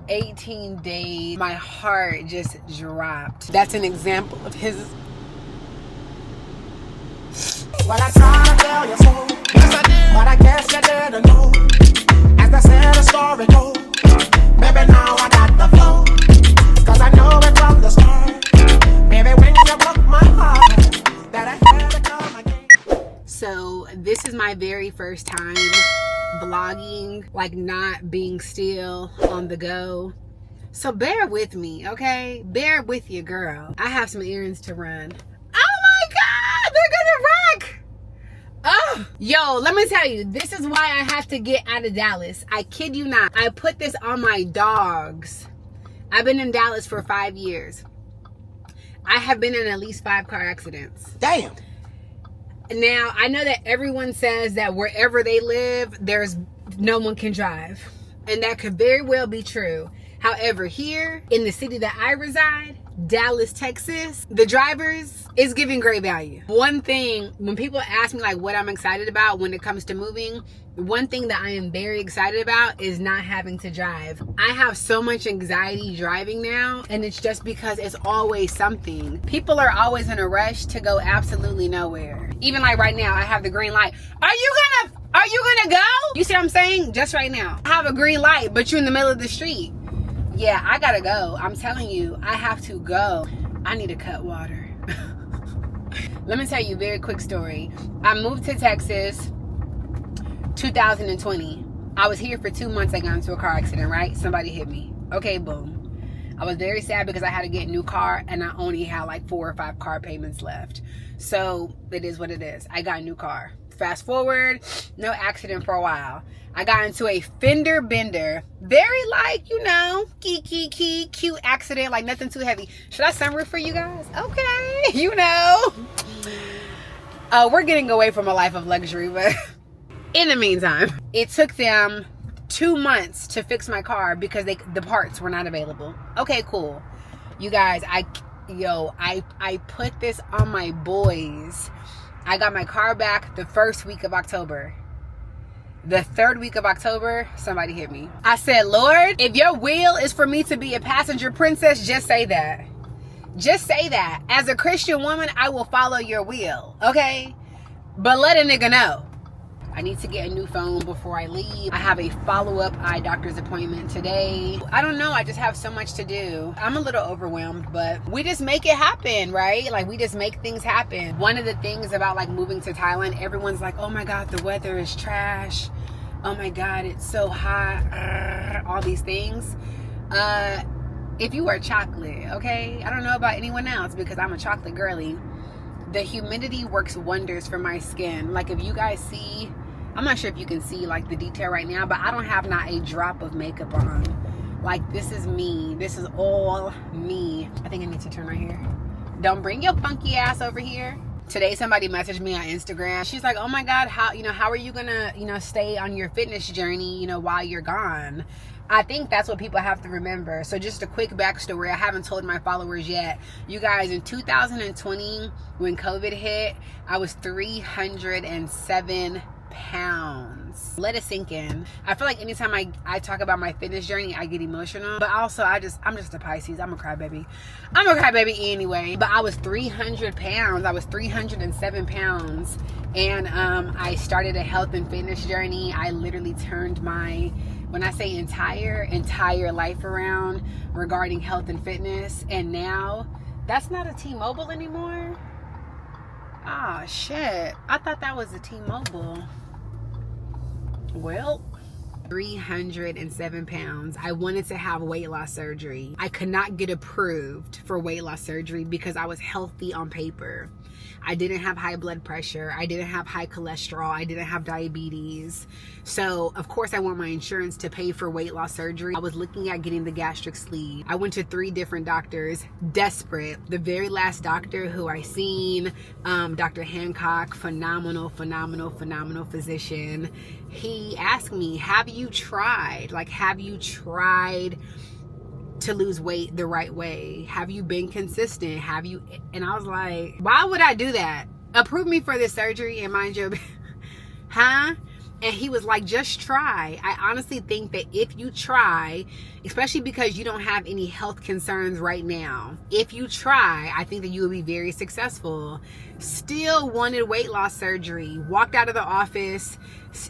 18 days, my heart just dropped. That's an example of his. Well, I try to tell you so, yes I did, but I guess you didn't know. As the sad story goes, baby, now I got the flow, cause I know it from the start. Baby, when you broke my heart, that I had to come again. So this is my very first time vlogging, like not being still on the go. So bear with me, okay? Bear with your girl. I have some errands to run. Oh my God, they're gonna wreck. Oh, yo, let me tell you, this is why I have to get out of Dallas. I kid you not. I put this on my dogs. I've been in Dallas for 5 years. I have been in at least 5 car accidents. Damn. Now, I know that everyone says that wherever they live, there's no one can drive. And that could very well be true. However, here in the city that I reside, Dallas, Texas, the drivers is giving great value. One thing, when people ask me like what I'm excited about when it comes to moving, one thing that I am very excited about is not having to drive. I have so much anxiety driving now, and it's just because it's always something. People are always in a rush to go absolutely nowhere. Even like right now, I have the green light. Are you gonna go? You see what I'm saying? Just right now. I have a green light, but you're in the middle of the street. Yeah, I gotta go. I'm telling you, I have to go. I need to cut water. Let me tell you a very quick story. I moved to Texas 2020. I was here for 2 months. I got into a car accident, right? Somebody hit me. Okay, boom. I was very sad because I had to get a new car and I only had like 4 or 5 car payments left. So it is what it is. I got a new car. Fast forward, no accident for a while. I got into a fender bender. Very like, you know, cute accident, like nothing too heavy. Should I sunroof for you guys? Okay, you know. We're getting away from a life of luxury, but in the meantime, it took them 2 months to fix my car because the parts were not available. Okay, cool. You guys, I put this on my boys. I got my car back the first week of October. The 3rd week of October, somebody hit me. I said, Lord, if your will is for me to be a passenger princess, just say that. Just say that. As a Christian woman, I will follow your will, okay? But let a nigga know. I need to get a new phone before I leave. I have a follow-up eye doctor's appointment today. I don't know, I just have so much to do. I'm a little overwhelmed, but we just make it happen, right? Like, we just make things happen. One of the things about like moving to Thailand, everyone's like, oh my God, the weather is trash. Oh my God, it's so hot. All these things. If you are chocolate, okay? I don't know about anyone else because I'm a chocolate girly. The humidity works wonders for my skin. Like if you guys see, I'm not sure if you can see like the detail right now, but I don't have not a drop of makeup on. Like this is me. This is all me. I think I need to turn right here. Don't bring your funky ass over here. Today somebody messaged me on Instagram. She's like, oh my God, how are you gonna, stay on your fitness journey, while you're gone? I think that's what people have to remember. So just a quick backstory. I haven't told my followers yet. You guys, in 2020, when COVID hit, I was 307 pounds. Let it sink in. I feel like anytime I talk about my fitness journey, I get emotional. But also, I'm just a Pisces. I'm a crybaby. I'm a crybaby anyway. But I was 300 pounds. I was 307 pounds. And I started a health and fitness journey. I literally turned my, when I say entire life around regarding health and fitness. And now, that's not a T-Mobile anymore. Ah, shit. I thought that was a T-Mobile. Well, 307 pounds. I wanted to have weight loss surgery. I could not get approved for weight loss surgery because I was healthy on paper. I didn't have high blood pressure. I didn't have high cholesterol. I didn't have diabetes. So, of course, I want my insurance to pay for weight loss surgery. I was looking at getting the gastric sleeve. I went to 3 different doctors, desperate. The very last doctor who I seen, Dr. Hancock, phenomenal physician. He asked me, have you tried to lose weight the right way? Have you been consistent? And I was like, why would I do that? Approve me for this surgery and mind your, huh? And he was like, just try. I honestly think that if you try, especially because you don't have any health concerns right now, if you try, I think that you will be very successful. Still wanted weight loss surgery. Walked out of the office.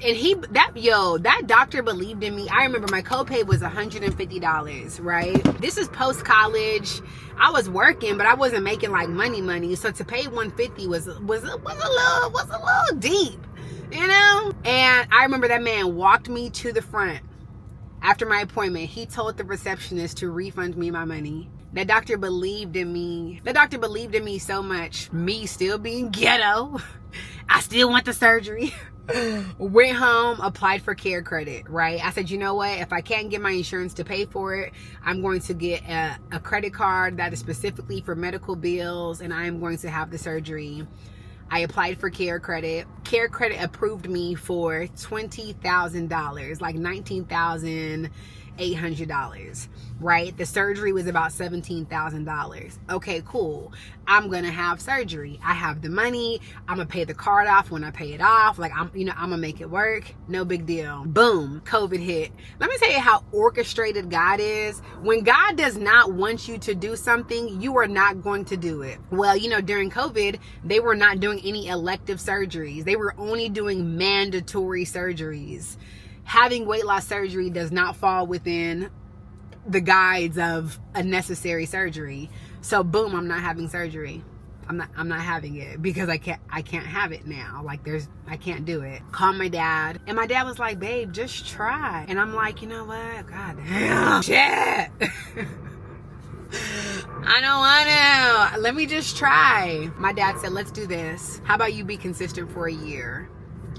And that doctor believed in me. I remember my copay was $150, right? This is post-college. I was working, but I wasn't making like money. So to pay $150 was a little deep, you know? And I remember that man walked me to the front after my appointment. He told the receptionist to refund me my money. That doctor believed in me. That doctor believed in me so much. Me still being ghetto. I still want the surgery. Went home, applied for care credit, right? I said, you know what? If I can't get my insurance to pay for it, I'm going to get a credit card that is specifically for medical bills, and I am going to have the surgery. I applied for care credit. Care credit approved me for $20,000, like $19,800, right? The surgery was about $17,000. Okay, cool. I'm gonna have surgery. I have the money. I'm gonna pay the card off when I pay it off. Like, I'm gonna make it work. No big deal. Boom, COVID hit. Let me tell you how orchestrated God is. When God does not want you to do something, you are not going to do it. Well, during COVID, they were not doing any elective surgeries. They were only doing mandatory surgeries. Having weight loss surgery does not fall within the guides of a necessary surgery. So boom, I'm not having surgery. I'm not having it because I can't have it now. Like, I can't do it. Call my dad, and my dad was like, babe, just try. And I'm like, you know what? God damn. Shit. I don't want to. Let me just try. My dad said, let's do this. How about you be consistent for a year?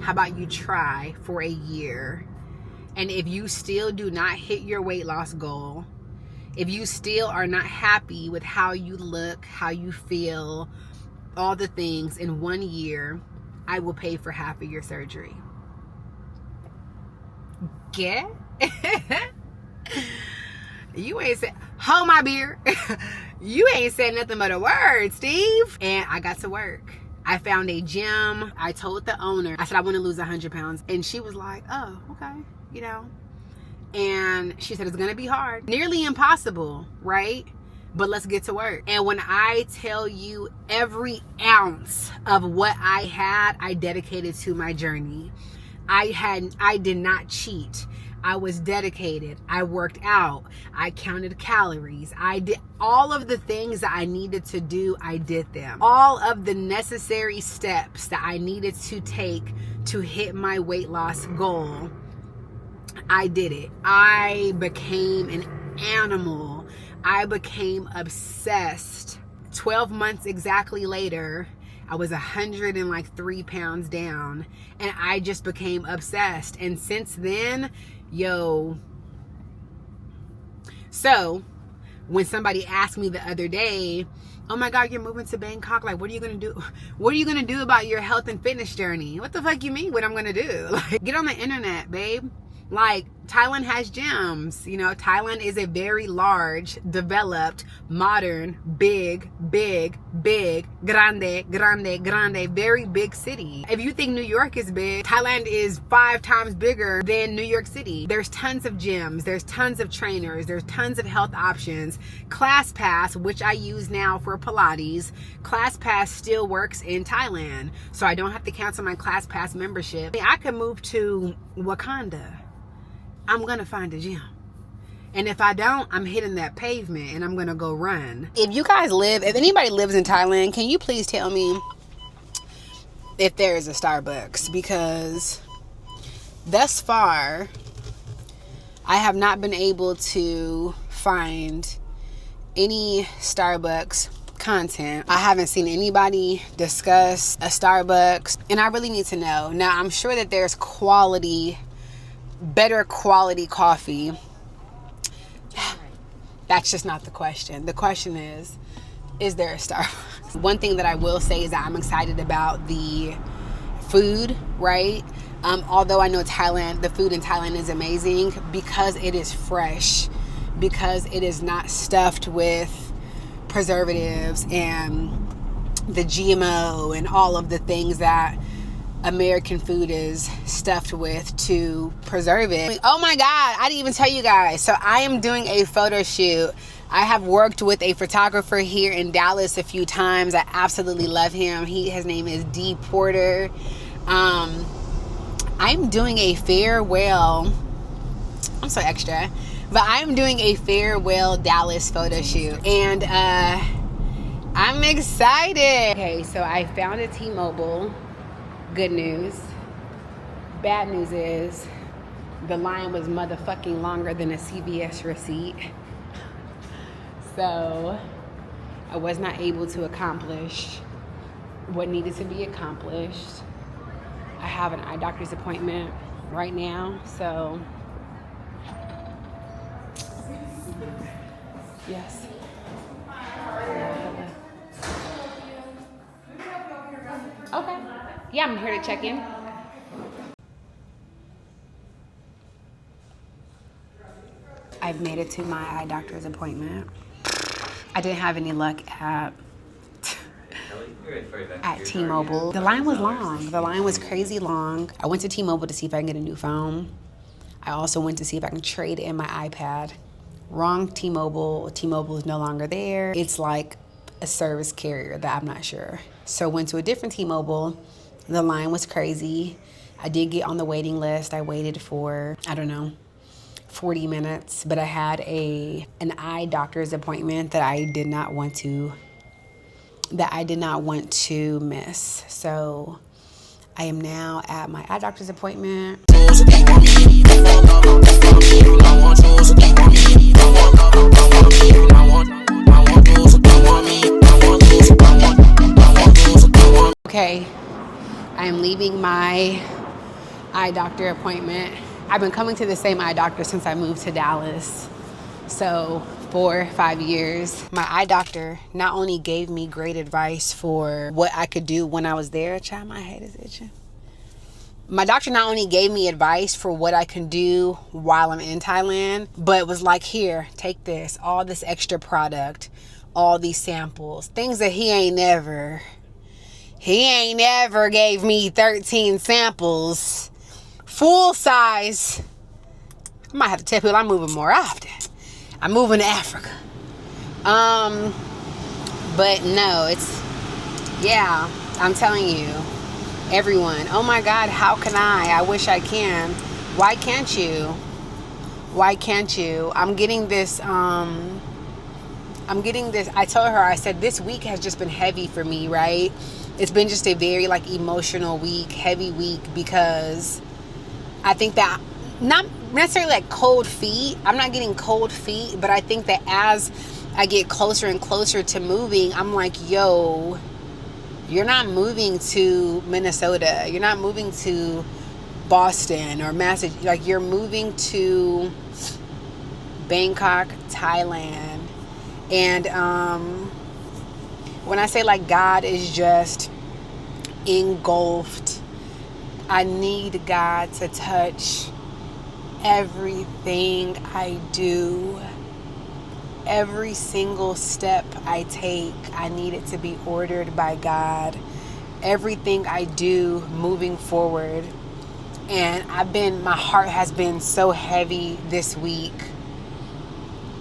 How about you try for a year? And if you still do not hit your weight loss goal, if you still are not happy with how you look, how you feel, all the things, in 1 year, I will pay for half of your surgery. Get? You ain't said, hold my beer. You ain't said nothing but a word, Steve. And I got to work. I found a gym. I told the owner, I said, I want to lose 100 pounds. And she was like, oh, okay. And she said, it's going to be hard. Nearly impossible, right? But let's get to work. And when I tell you, every ounce of what I had, I dedicated to my journey. I did not cheat. I was dedicated. I worked out. I counted calories. I did all of the things that I needed to do. I did them. All of the necessary steps that I needed to take to hit my weight loss goal, I did it. I became an animal. I became obsessed. 12 months exactly later, I was 103 pounds down, and I just became obsessed. And since then, so when somebody asked me the other day, oh my God, you're moving to Bangkok. Like, what are you going to do? What are you going to do about your health and fitness journey? What the fuck you mean what I'm going to do? Like, get on the internet, babe. Like, Thailand has gyms. Thailand is a very large, developed, modern, big, grande, very big city. If you think New York is big, Thailand is 5 times bigger than New York City. There's tons of gyms. There's tons of trainers. There's tons of health options. ClassPass, which I use now for Pilates, ClassPass still works in Thailand. So I don't have to cancel my ClassPass membership. I could move to Wakanda. I'm going to find a gym. And if I don't, I'm hitting that pavement and I'm going to go run. If anybody lives in Thailand, can you please tell me if there is a Starbucks? Because thus far, I have not been able to find any Starbucks content. I haven't seen anybody discuss a Starbucks, and I really need to know. Now, I'm sure that there's better quality coffee. That's just not the question. The question is there a Starbucks? One thing that I will say is that I'm excited about the food, right? Although I know the food in Thailand is amazing because it is fresh, because it is not stuffed with preservatives and the GMO and all of the things that American food is stuffed with to preserve it. Oh my God, I didn't even tell you guys. So I am doing a photo shoot. I have worked with a photographer here in Dallas a few times. I absolutely love him. His name is D. Porter. I'm doing a farewell. I'm so extra. But I'm doing a farewell Dallas photo shoot. And I'm excited. Okay, so I found a T-Mobile. Good news. Bad news is the line was motherfucking longer than a CVS receipt. So I was not able to accomplish what needed to be accomplished. I have an eye doctor's appointment right now, so yes. Okay. Yeah, I'm here to check in. I've made it to my eye doctor's appointment. I didn't have any luck at T-Mobile. The line was long. The line was crazy long. I went to T-Mobile to see if I can get a new phone. I also went to see if I can trade in my iPad. Wrong T-Mobile. T-Mobile is no longer there. It's like a service carrier that I'm not sure. So went to a different T-Mobile. The line was crazy. I did get on the waiting list. I waited for, 40 minutes, but I had an eye doctor's appointment that I did not want to miss. So I am now at my eye doctor's appointment. Okay, I am leaving my eye doctor appointment. I've been coming to the same eye doctor since I moved to Dallas. So 4 or 5 years. My eye doctor not only gave me great advice for what I could do when I was there. Child, my head is itching. My doctor not only gave me advice for what I can do while I'm in Thailand, but was like, here, take this, all this extra product, all these samples, things that he ain't never gave me 13 samples. Full size. I might have to tell people I'm moving more often. I'm moving to Africa. But no, I'm telling you, everyone, oh my God, how can I wish I can. Why can't you? I'm getting this, I told her, I said, this week has just been heavy for me, right? It's been just a very emotional week, heavy week, because I think that not necessarily cold feet. I'm not getting cold feet, but I think that as I get closer and closer to moving, I'm like, yo, you're not moving to Minnesota. You're not moving to Boston or Massachusetts. You're moving to Bangkok, Thailand. And when I say God is just engulfed, I need God to touch everything I do. Every single step I take, I need it to be ordered by God. Everything I do moving forward. And my heart has been so heavy this week.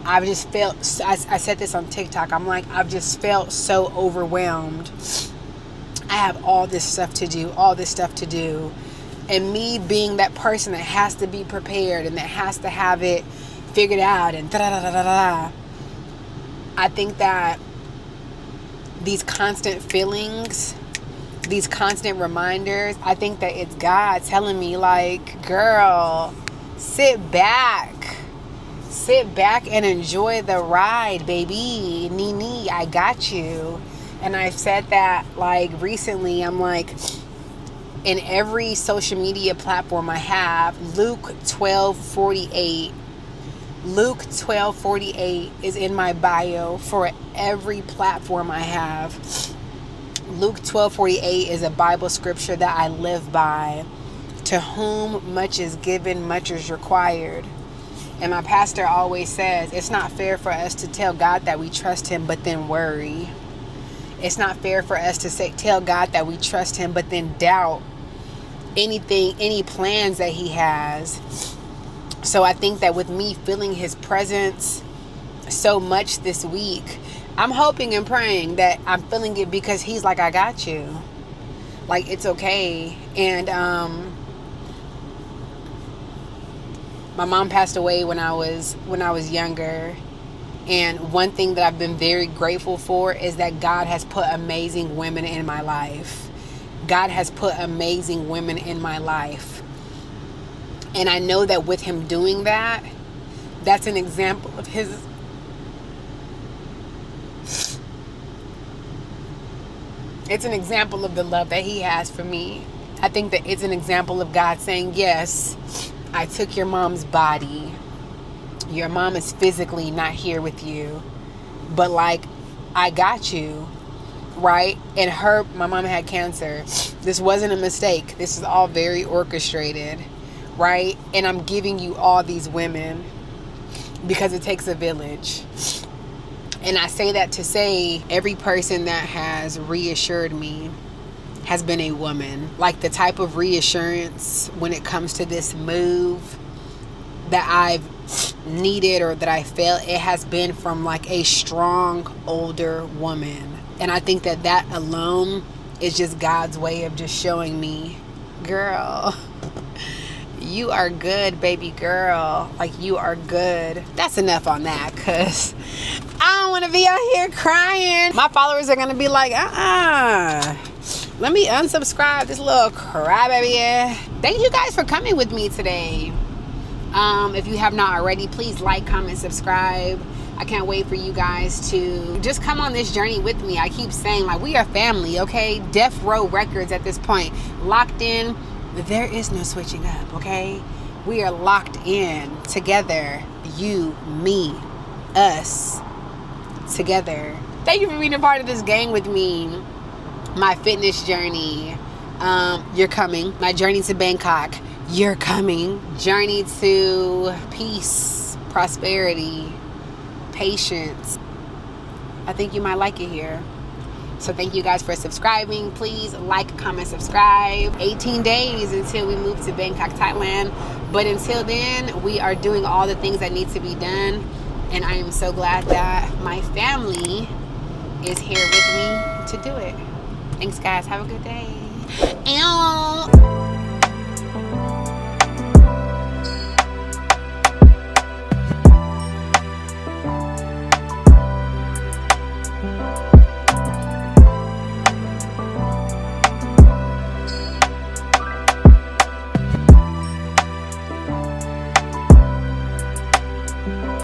I've just felt, I said this on TikTok, I've just felt so overwhelmed. I have all this stuff to do. And me being that person that has to be prepared and that has to have it figured out and da-da-da-da-da-da. I think that these constant feelings, these constant reminders, I think that it's God telling me girl, sit back and enjoy the ride, baby. Nini, I got you. And I've said that recently. I'm in every social media platform I have, Luke 12:48 is in my bio for every platform I have. Luke 12:48 is a Bible scripture that I live by. To whom much is given, much is required. And my pastor always says, it's not fair for us to tell God that we trust him, but then worry. It's not fair for us to tell God that we trust him, but then doubt. any plans that he has. So I think that with me feeling his presence so much this week, I'm hoping and praying that I'm feeling it because he's like, I got you. Like, it's okay. And my mom passed away when I was younger. And one thing that I've been very grateful for is that God has put amazing women in my life. God has put amazing women in my life. And I know that with him doing that, that's an example of his... It's an example of the love that he has for me. I think that it's an example of God saying, yes, I took your mom's body. Your mom is physically not here with you. But like, I got you. Right? And my mom had cancer. This wasn't a mistake. This is all very orchestrated. Right? And I'm giving you all these women because it takes a village. And I say that to say every person that has reassured me has been a woman. Like the type of reassurance when it comes to this move that I've needed or that I felt, it has been from like a strong older woman. And I think that that alone is just God's way of just showing me, girl, you are good, baby girl. Like, you are good. That's enough on that, because I don't want to be out here crying. My followers are going to be like, let me unsubscribe this little crybaby. Thank you guys for coming with me today. If you have not already, please like, comment, subscribe. I can't wait for you guys to just come on this journey with me. I keep saying, like, we are family, okay? Death Row Records at this point. Locked in. There is no switching up, okay? We are locked in together. You, me, us, together. Thank you for being a part of this gang with me. My fitness journey, you're coming. My journey to Bangkok, you're coming. Journey to peace, prosperity, patience. I think you might like it here. So thank you guys for subscribing. Please like, comment, subscribe. 18 days until we move to Bangkok, Thailand. But until then, we are doing all the things that need to be done. And I am so glad that my family is here with me to do it. Thanks, guys. Have a good day. Ew.